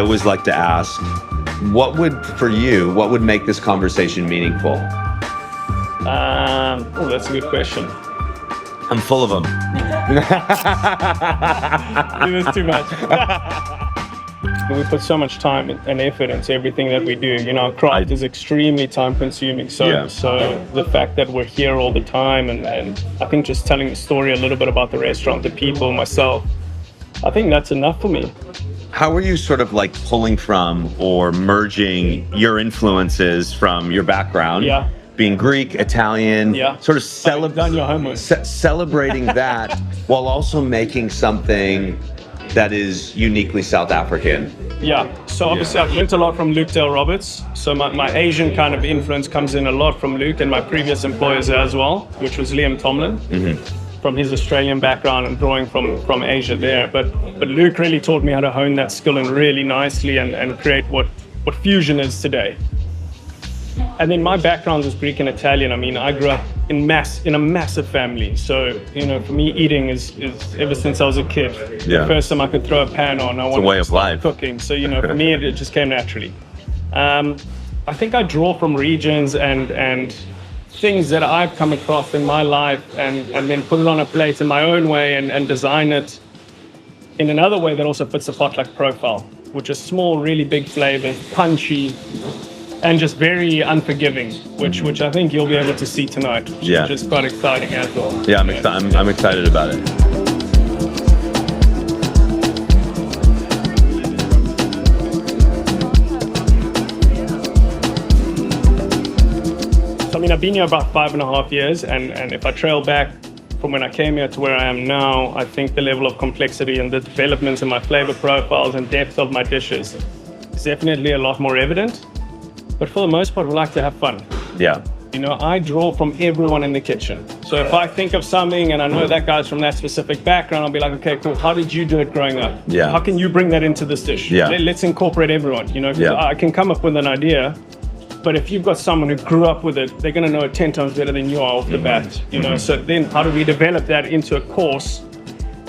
always like to ask, what would make this conversation meaningful? That's a good question. I'm full of them. It was too much. We put so much time and effort into everything that we do. You know, our craft is extremely time consuming. So the fact that we're here all the time and I think just telling the story a little bit about the restaurant, the people, myself, I think that's enough for me. How are you sort of like pulling from or merging your influences from your background? Yeah. Being Greek, Italian, sort of celebrating that while also making something that is uniquely South African. Yeah, so obviously I've learned a lot from Luke Dale Roberts. So my Asian kind of influence comes in a lot from Luke and my previous employers as well, which was Liam Tomlin, from his Australian background and drawing from Asia there. But Luke really taught me how to hone that skill in really nicely and create what fusion is today. And then my background is Greek and Italian. I mean, I grew up in a massive family. So, you know, for me, eating is ever since I was a kid. The first time I could throw a pan on, I wanted way to of start life. cooking. So, you know, for me, it just came naturally. I think I draw from regions and things that I've come across in my life and then put it on a plate in my own way and design it in another way that also fits the potluck profile, which is small, really big flavors, punchy, and just very unforgiving, which I think you'll be able to see tonight, which is just quite exciting as well. Yeah, I'm excited about it. So, I mean, I've been here about 5.5 years, and if I trail back from when I came here to where I am now, I think the level of complexity and the developments in my flavor profiles and depth of my dishes is definitely a lot more evident. But for the most part, we like to have fun. Yeah. You know, I draw from everyone in the kitchen. So if I think of something and I know that guy's from that specific background, I'll be like, okay, cool. How did you do it growing up? Yeah. How can you bring that into this dish? Yeah. Let's incorporate everyone. You know, I can come up with an idea, but if you've got someone who grew up with it, they're going to know it 10 times better than you are off the bat. You know, so then how do we develop that into a course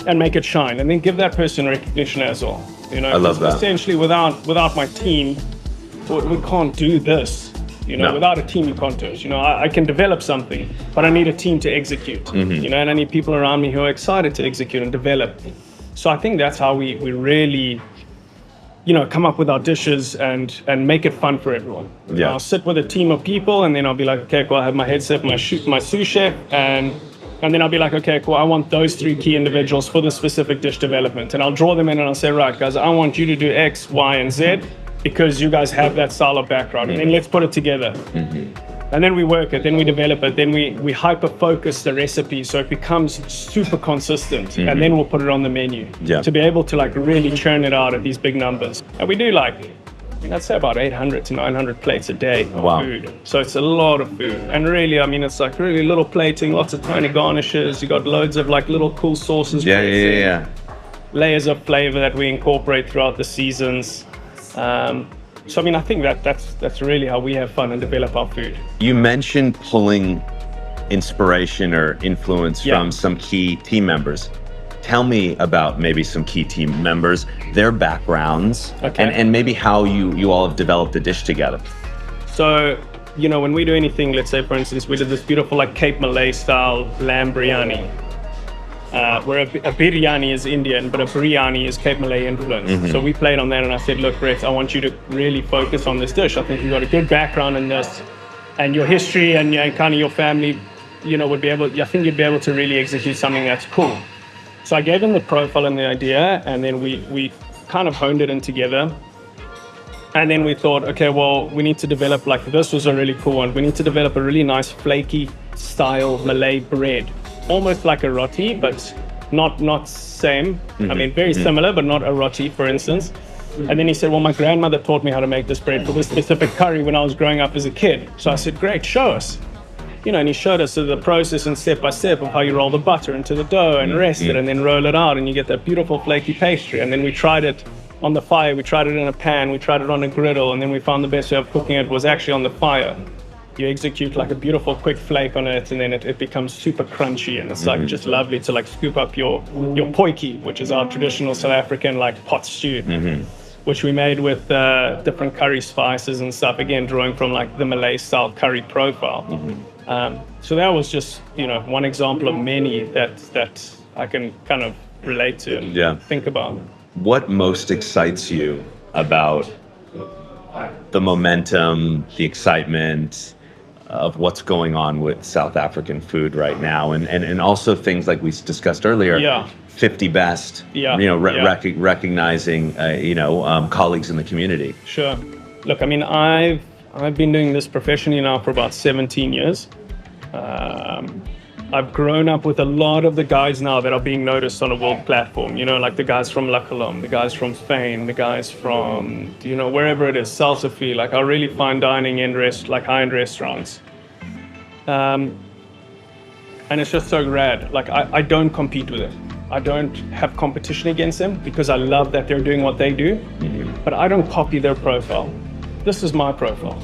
and make it shine, and then give that person recognition as well? You know, I love that. Essentially, without my team, we can't do this. You know, without a team, you can't do it. You know, I can develop something, but I need a team to execute. You know, and I need people around me who are excited to execute and develop. So I think that's how we really, you know, come up with our dishes and make it fun for everyone. Yeah. I'll sit with a team of people, and then I'll be like, okay, cool. I have my head chef, my sous chef, and then I'll be like, okay, cool. I want those 3 key individuals for the specific dish development, and I'll draw them in, and I'll say, right, guys, I want you to do X, Y, and Z, because you guys have that style of background, and then let's put it together. And then we work it, then we develop it, then we hyper-focus the recipe so it becomes super consistent, and then we'll put it on the menu to be able to like really churn it out at these big numbers. And we do like, I'd say about 800 to 900 plates a day of food. So it's a lot of food. And really, I mean, it's like really little plating, lots of tiny garnishes. You got loads of like little cool sauces. Layers of flavor that we incorporate throughout the seasons. So I mean, I think that's really how we have fun and develop our food. You mentioned pulling inspiration or influence from some key team members. Tell me about maybe some key team members, their backgrounds, and maybe how you all have developed the dish together. So, you know, when we do anything, let's say for instance, we did this beautiful like Cape Malay style lamb biryani. Where a biryani is Indian, but a biryani is Cape Malay influence. So we played on that, and I said, look, Brett, I want you to really focus on this dish. I think you've got a good background in this, and your history and kind of your family, you know, I think you'd be able to really execute something that's cool. So I gave him the profile and the idea, and then we kind of honed it in together. And then we thought, okay, well, we need to develop, like, this was a really cool one. We need to develop a really nice flaky style Malay bread. Almost like a roti, but not same. I mean, very similar, but not a roti, for instance. And then he said, well, my grandmother taught me how to make this bread for this specific curry when I was growing up as a kid. So I said, great, show us. You know, and he showed us the process and step by step of how you roll the butter into the dough and rest it and then roll it out, and you get that beautiful flaky pastry. And then we tried it on the fire, we tried it in a pan, we tried it on a griddle, and then we found the best way of cooking it was actually on the fire. You execute like a beautiful quick flake on it, and then it becomes super crunchy, and it's like just lovely to like scoop up your potjie, which is our traditional South African like pot stew. which we made with different curry spices and stuff, again drawing from like the Malay style curry profile. So that was just, you know, one example of many that I can kind of relate to and think about. What most excites you about the momentum, the excitement of what's going on with South African food right now, and also things like we discussed earlier, 50 best, recognizing colleagues in the community. Sure. Look, I mean, I've been doing this professionally now for about 17 years. I've grown up with a lot of the guys now that are being noticed on a world platform, you know, like the guys from La Colombe, the guys from Spain, the guys from, you know, wherever it is, Salsafy, like our really fine dining like high-end restaurants. And it's just so rad. Like, I don't compete with it. I don't have competition against them because I love that they're doing what they do, but I don't copy their profile. This is my profile.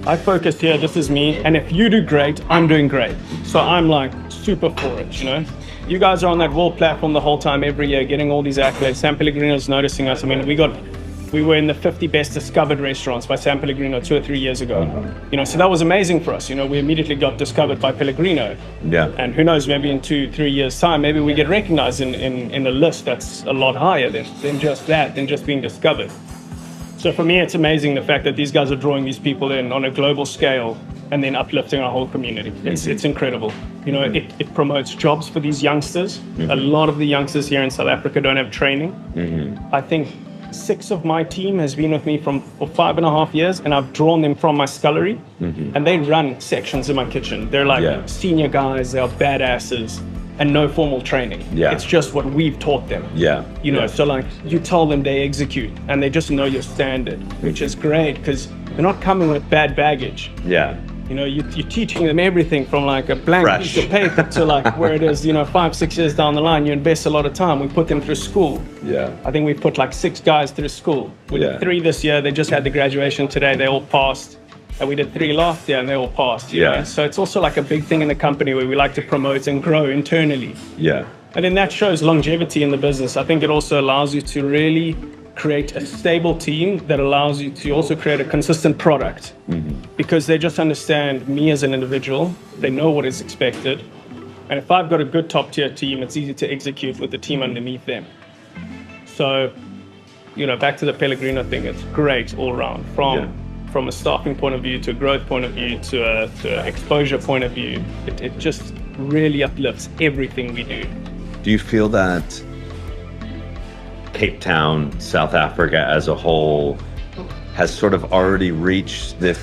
I focus here, this is me, and if you do great, I'm doing great. So I'm like super for it, you know? You guys are on that world platform the whole time, every year, getting all these accolades. San Pellegrino's noticing us. I mean, we were in the 50 best discovered restaurants by San Pellegrino 2 or 3 years ago. You know, so that was amazing for us. You know, we immediately got discovered by Pellegrino. And who knows, maybe in 2-3 years' time, maybe we get recognized in a list that's a lot higher than just that, than just being discovered. So for me, it's amazing the fact that these guys are drawing these people in on a global scale and then uplifting our whole community. It's incredible. You know, it promotes jobs for these youngsters. A lot of the youngsters here in South Africa don't have training. I think 6 of my team has been with me for 5.5 years, and I've drawn them from my scullery, and they run sections in my kitchen. They're like senior guys, they are badasses, and no formal training. It's just what we've taught them. You know, so like you tell them, they execute, and they just know your standard, which is great because they're not coming with bad baggage. You know, you're teaching them everything from like a blank piece of paper to like where it is, you know, 5-6 years down the line. You invest a lot of time. We put them through school. I think we put like 6 guys through school. We did 3 this year. They just had the graduation today. They all passed. And we did 3 last year and they all passed. You know? So it's also like a big thing in the company where we like to promote and grow internally. And then that shows longevity in the business. I think it also allows you to really create a stable team that allows you to also create a consistent product, because they just understand me as an individual. They know what is expected. And if I've got a good top tier team, it's easy to execute with the team underneath them. So, you know, back to the Pellegrino thing, it's great all around from a staffing point of view to a growth point of view to an exposure point of view. It just really uplifts everything we do. Do you feel that Cape Town, South Africa as a whole has sort of already reached this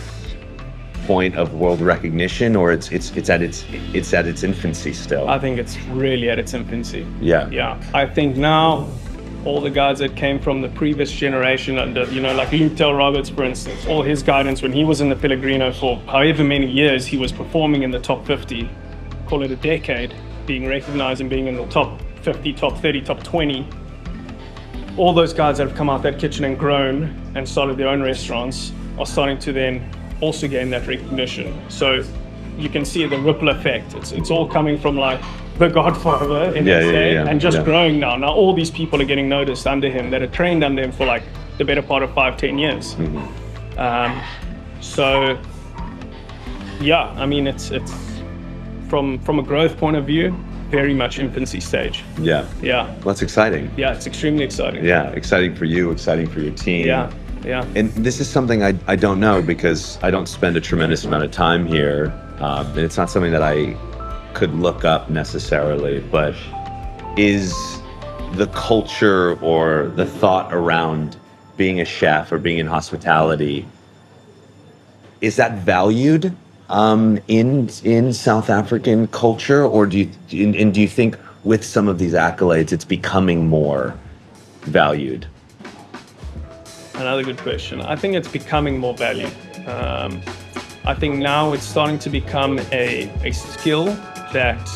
point of world recognition, or it's at its infancy still? I think it's really at its infancy. I think now all the guys that came from the previous generation under, you know, like Luke Del Roberts, for instance, all his guidance when he was in the Pellegrino for however many years, he was performing in the top 50, call it a decade, being recognized and being in the top 50, top 30, top 20. All those guys that have come out that kitchen and grown and started their own restaurants are starting to then also gain that recognition. So you can see the ripple effect. It's all coming from like the Godfather in SA and just growing now. Now all these people are getting noticed under him that are trained under him for like the better part of 5-10 years. So yeah, I mean it's from a growth point of view, very much infancy stage. Well, that's exciting. It's extremely exciting. Exciting for you, exciting for your team. And this is something I don't know because I don't spend a tremendous amount of time here. And it's not something that I could look up necessarily, but is the culture or the thought around being a chef or being in hospitality, is that valued in South African culture, or do you think with some of these accolades it's becoming more valued? Another good question. I think it's becoming more valued. I think now it's starting to become a skill that,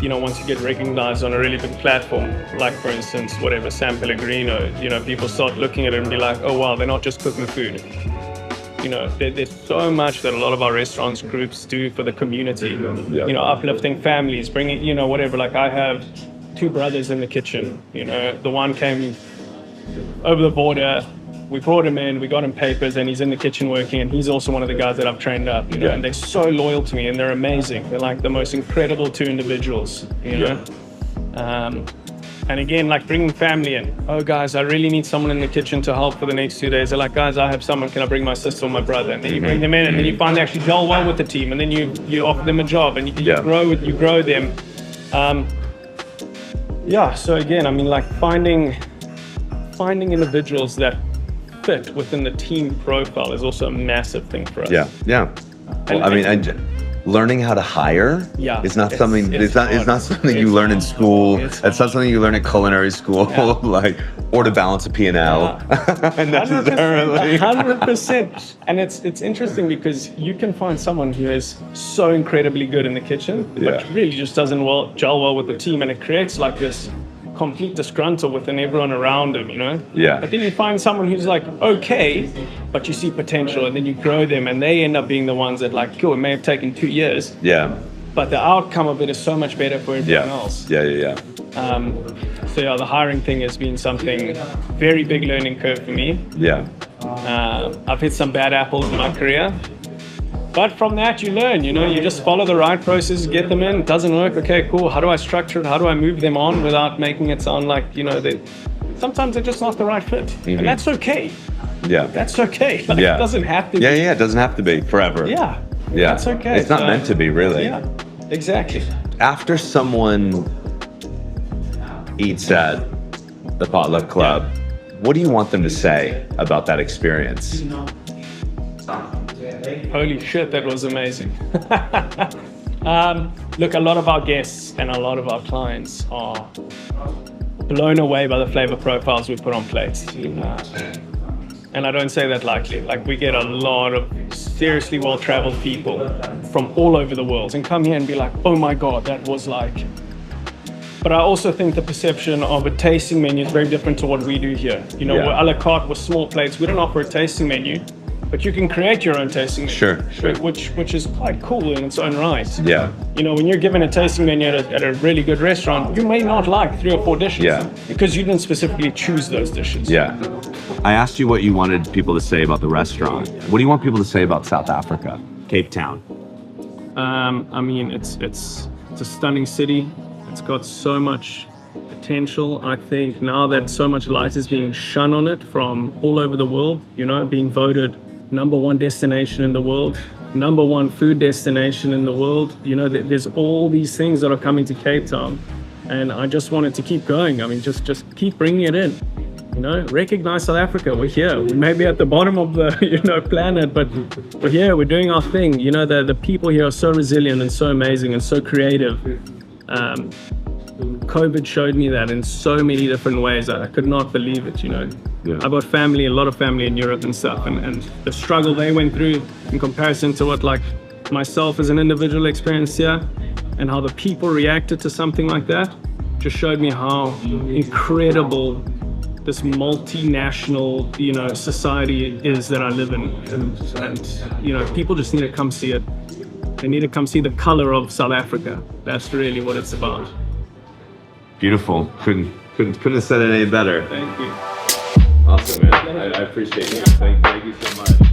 you know, once you get recognized on a really big platform, like for instance, whatever, San Pellegrino, you know, people start looking at it and be like, oh wow, they're not just cooking food. You know, there's so much that a lot of our restaurants groups do for the community. You know, uplifting families, bringing, you know, whatever. Like I have 2 brothers in the kitchen. You know, the one came over the border. We brought him in, we got him papers, and he's in the kitchen working, and he's also one of the guys that I've trained up, you know, and they're so loyal to me, and they're amazing. They're like the most incredible two individuals, you know. And again, like bringing family in. Oh, guys, I really need someone in the kitchen to help for the next 2 days. They're like, guys, I have someone. Can I bring my sister or my brother? And then you bring them in, and then you find they actually gel well with the team, and then you offer them a job, and you grow them. So again, I mean, like finding individuals that fit within the team profile is also a massive thing for us. Well, I mean, learning how to hire is not something. It's not something you learn in school. It's not something you learn at culinary school, like or to balance a P&L. Necessarily. 100%. And it's interesting because you can find someone who is so incredibly good in the kitchen, but really just doesn't gel well with the team, and it creates like this complete disgruntled within everyone around him, you know? But then you find someone who's like, okay, but you see potential, and then you grow them, and they end up being the ones that like, cool, it may have taken 2 years. But the outcome of it is so much better for everyone else. So the hiring thing has been something very big learning curve for me. I've hit some bad apples in my career. But from that, you learn, you know, you just follow the right process, get them in. It doesn't work. Okay, cool. How do I structure it? How do I move them on without making it sound like, you know, sometimes they're just not the right fit. And that's okay. That's okay. Like, it doesn't have to be. It doesn't have to be forever. That's okay. It's not meant to be, really. Exactly. After someone eats at the Potluck Club, what do you want them to say about that experience? Holy shit, that was amazing. Look, a lot of our guests and a lot of our clients are blown away by the flavor profiles we put on plates. And I don't say that lightly. Like, we get a lot of seriously well-traveled people from all over the world and come here and be like, oh my God, that was like... But I also think the perception of a tasting menu is very different to what we do here. You know, we're a la carte with small plates. We don't offer a tasting menu. But you can create your own tasting menu, which is quite cool in its own right. You know, when you're given a tasting menu at a really good restaurant, you may not like 3 or 4 dishes because you didn't specifically choose those dishes. I asked you what you wanted people to say about the restaurant. What do you want people to say about South Africa, Cape Town? I mean, it's a stunning city. It's got so much potential. I think now that so much light is being shone on it from all over the world, you know, being voted #1 destination in the world, #1 food destination in the world. You know, there's all these things that are coming to Cape Town, and I just wanted to keep going. I mean, just keep bringing it in. You know, recognize South Africa. We're here. We may be at the bottom of the planet, but we're here. We're doing our thing. You know, the people here are so resilient and so amazing and so creative. COVID showed me that in so many different ways. I could not believe it, you know. I've got a lot of family in Europe and stuff, and the struggle they went through in comparison to what like myself as an individual experienced here, and how the people reacted to something like that, just showed me how incredible this multinational, you know, society is that I live in. And you know, people just need to come see it. They need to come see the color of South Africa. That's really what it's about. Beautiful. Couldn't have said it any better. Thank you. Awesome, man. I appreciate you. Thank you so much.